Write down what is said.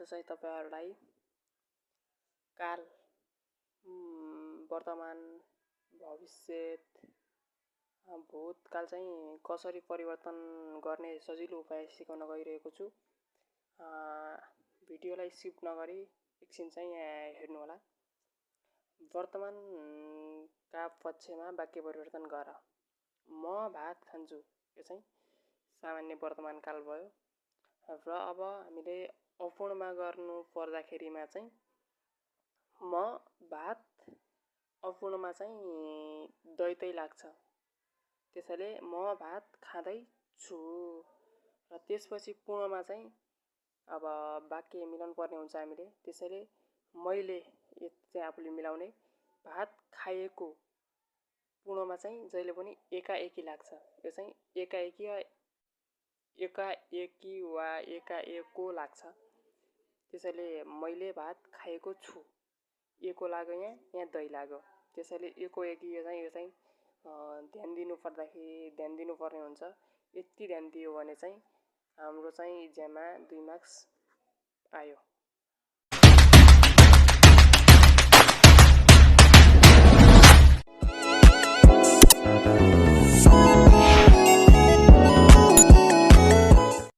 चाहिँ तपाईहरुलाई काल, वर्तमान, भविष्यत, भूतकाल चाहिँ कसरी परिवर्तन गर्ने सजिलो उपाय सिकाउन गइरहेको छु। भिडियोलाई स्किप नगरी एकछिन चाहिँ यहाँ हेर्नु होला। वर्तमान का पक्षमा वाक्य परिवर्तन गर। म भात खान्छु। यो चाहिँ सामान्य वर्तमान काल भयो। र अब हामीले अपूर्णमा गर्नु पर्दाखेरिमा चाहिँ म भात अपूर्णमा चाहिँ दैतै लाग्छ। त्यसैले म भात खाँदै छु। र त्यसपछि पूर्णमा चाहिँ अब वाक्य मिलाउनु पर्ने हुन्छ हामीले। त्यसैले मैले यो चाहिँ आफूले मिलाउने भात खाएको पूर्णमा चाहिँ जहिले पनि एकाएकी लाग्छ। यो चाहिँ एकाएकी वा एकाएको लाग्छ। त्यसैले मैले भात खाएको छु। एको लाग्यो यहाँ दै लाग्यो। त्यसैले एको एकी यो चाहिँ ध्यान दिनुपर्ने हुन्छ। यति ध्यान दियो भने चाहिँ हाम्रो चाहिँ इक्जाममा 2 मार्क्स आयो।